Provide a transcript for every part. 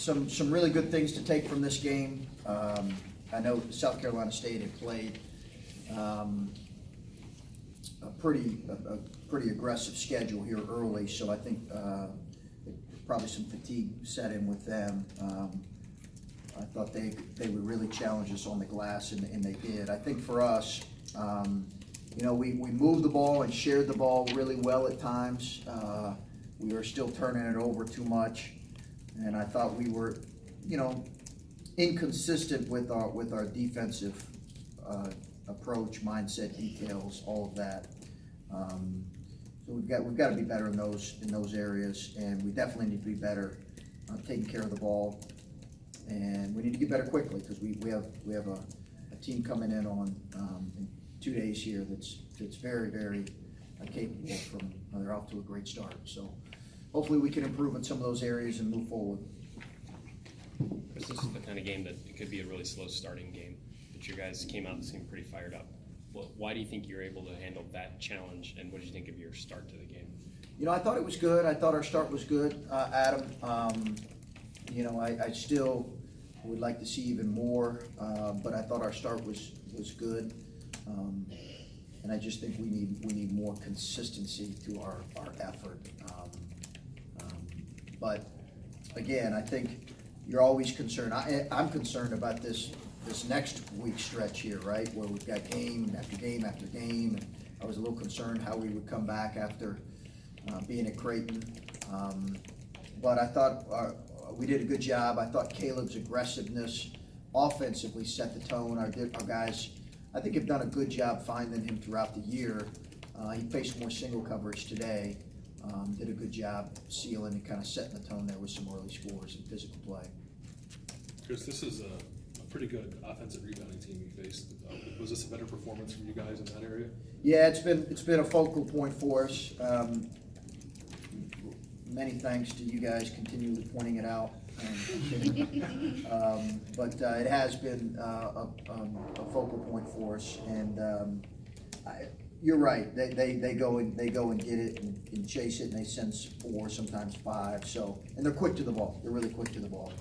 some really good things to take from this game. I know South Carolina State had played a pretty aggressive schedule here early, so I think probably some fatigue set in with them. I thought they would really challenge us on the glass, and they did. I think for us, we moved the ball and shared the ball really well at times. We were still turning it over too much, and I thought we were, inconsistent with our defensive approach, mindset, details, all of that. So we've got to be better in those areas, and we definitely need to be better taking care of the ball, and we need to get better quickly because we have a team coming in in 2 days here that's very, very capable. They're off to a great start. So hopefully we can improve in some of those areas and move forward. This is the kind of game that it could be a really slow starting game, but you guys came out and seemed pretty fired up. Well, why do you think you're able to handle that challenge, and what did you think of your start to the game? I thought it was good. I thought our start was good, Adam. I still would like to see even more, but I thought our start was good. And I just think we need more consistency to our effort. But again, I think you're always concerned. I'm concerned about this next week stretch here, right, where we've got game after game after game. And I was a little concerned how we would come back after being at Creighton. But I thought we did a good job. I thought Caleb's aggressiveness offensively set the tone. Our guys, I think, have done a good job finding him throughout the year. He faced more single coverage today. Did a good job sealing and kind of setting the tone there with some early scores and physical play. Chris, this is a pretty good offensive rebounding team you faced. Was this a better performance from you guys in that area? Yeah, it's been a focal point for us. Many thanks to you guys continually pointing it out. But it has been a focal point for us, and you're right. They go and get it and chase it, and they send 4, sometimes 5. So, and they're quick to the ball. They're really quick to the ball.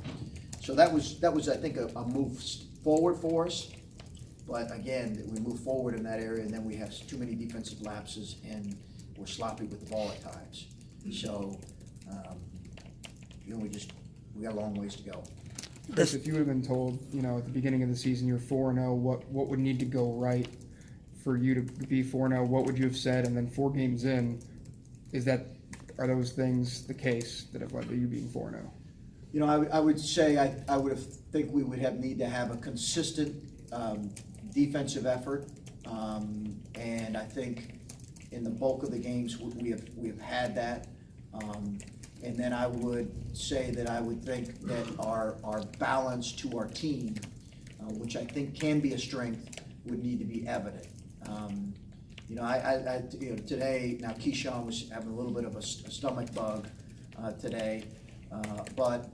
So that was I think a move forward for us. But again, we move forward in that area, and then we have too many defensive lapses, and we're sloppy with the ball at times. So, we got a long ways to go. Chris, if you would have been told, at the beginning of the season you're 4-0, what would need to go right for you to be 4-0? What would you have said? And then 4 games in, are those things the case that have led to you being 4-0? I would say I would think we would need to have a consistent defensive effort, and I think in the bulk of the games we have had that. And then I would say that I would think that our balance to our team, which I think can be a strength, would need to be evident. Today, now Keyshawn was having a little bit of a stomach bug today, but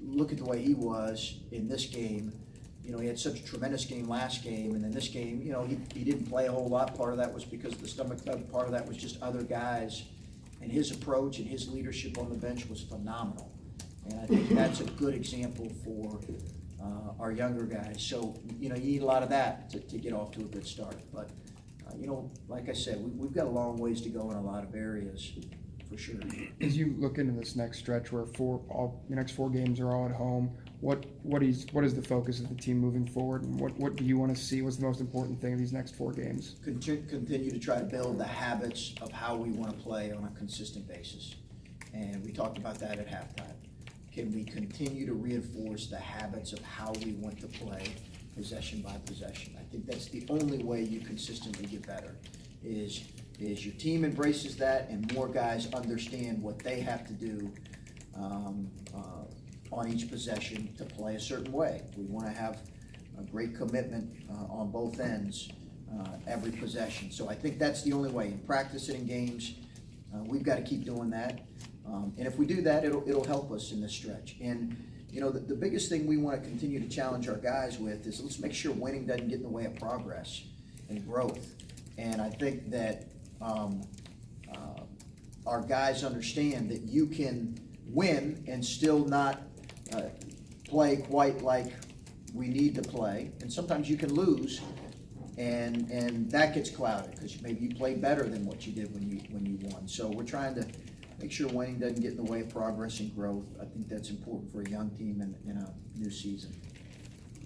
look at the way he was in this game. He had such a tremendous game last game, and in this game, he didn't play a whole lot. Part of that was because of the stomach bug. Part of that was just other guys. And his approach and his leadership on the bench was phenomenal. And I think that's a good example for our younger guys. So, you need a lot of that to get off to a good start. But, like I said, we've got a long ways to go in a lot of areas, for sure. As you look into this next stretch where the next 4 games are all at home, what is the focus of the team moving forward, and what do you want to see? What's the most important thing in these next 4 games? Continue to try to build the habits of how we want to play on a consistent basis. And we talked about that at halftime. Can we continue to reinforce the habits of how we want to play possession by possession? I think that's the only way you consistently get better, is your team embraces that and more guys understand what they have to do on each possession to play a certain way. We want to have a great commitment on both ends every possession. So I think that's the only way. In practice and in games, we've got to keep doing that. And if we do that, it'll help us in this stretch. And the biggest thing we want to continue to challenge our guys with is let's make sure winning doesn't get in the way of progress and growth. And I think that our guys understand that you can win and still not play quite like we need to play. And sometimes you can lose, and that gets clouded because maybe you played better than what you did when you won. So we're trying to make sure winning doesn't get in the way of progress and growth. I think that's important for a young team in a new season.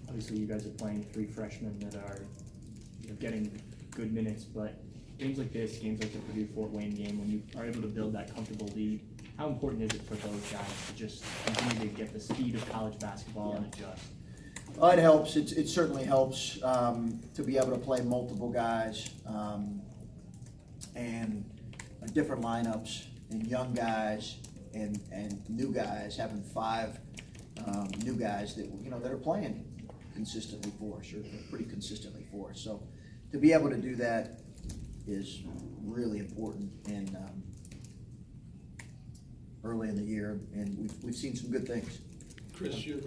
Obviously, you guys are playing 3 freshmen that are getting good minutes, but games like this, games like the Purdue-Fort Wayne game, when you are able to build that comfortable lead, how important is it for those guys to just continue to get the speed of college basketball and adjust? It helps. It certainly helps to be able to play multiple guys and different lineups and young guys and new guys, having 5 new guys that are playing consistently for us, or pretty consistently for us. So to be able to do that is really important and early in the year, and we've seen some good things. Chris, you're,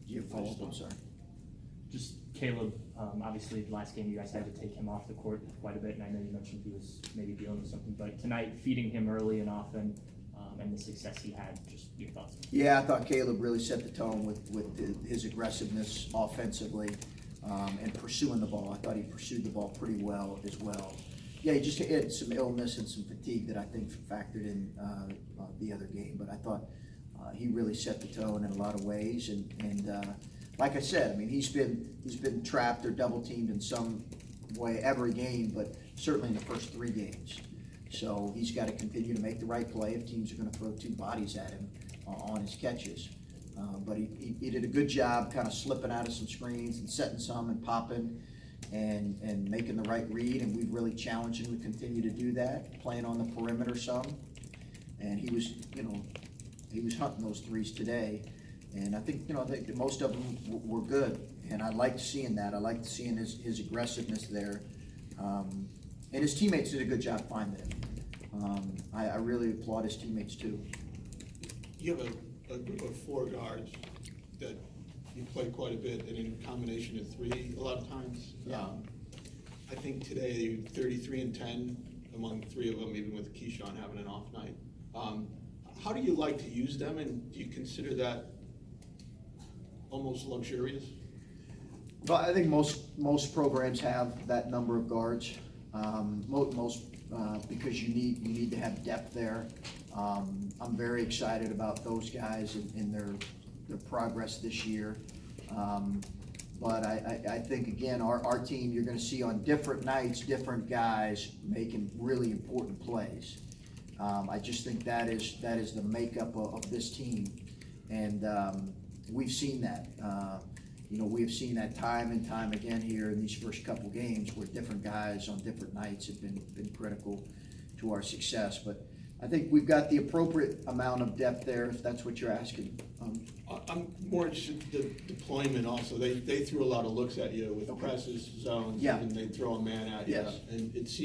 You follow up, I'm sorry. Just Caleb, obviously the last game you guys had to take him off the court quite a bit, and I know you mentioned he was maybe dealing with something, but tonight feeding him early and often, and the success he had, just your thoughts? Yeah, I thought Caleb really set the tone with his aggressiveness offensively and pursuing the ball. I thought he pursued the ball pretty well as well. Yeah, he just had some illness and some fatigue that I think factored in the other game, but I thought he really set the tone in a lot of ways, and like I said, I mean, he's been trapped or double teamed in some way every game, but certainly in the first 3 games. So he's got to continue to make the right play if teams are going to throw 2 bodies at him on his catches. But he did a good job kind of slipping out of some screens and setting some and popping and making the right read, and we've really challenged him to continue to do that, playing on the perimeter some. And he was hunting those threes today, and I think that most of them were good, and I liked seeing that. I liked seeing his aggressiveness there, and his teammates did a good job finding him. I really applaud his teammates too. you have a group of 4 guards that you play quite a bit, and in combination of 3 a lot of times. Yeah. I think today you're 33 and 10 among 3 of them, even with Keyshawn having an off night. How do you like to use them, and do you consider that almost luxurious? Well, I think most programs have that number of guards. Most because you need to have depth there. I'm very excited about those guys and their progress this year. But I think again, our team, you're going to see on different nights, different guys making really important plays. I just think that is the makeup of this team, and we've seen that. We've seen that time and time again here in these first couple games where different guys on different nights have been critical to our success. But I think we've got the appropriate amount of depth there, if that's what you're asking. I'm more interested in the deployment also. They threw a lot of looks at you with presses, zones, Yeah. and they throw a man at you. Yes. And it seems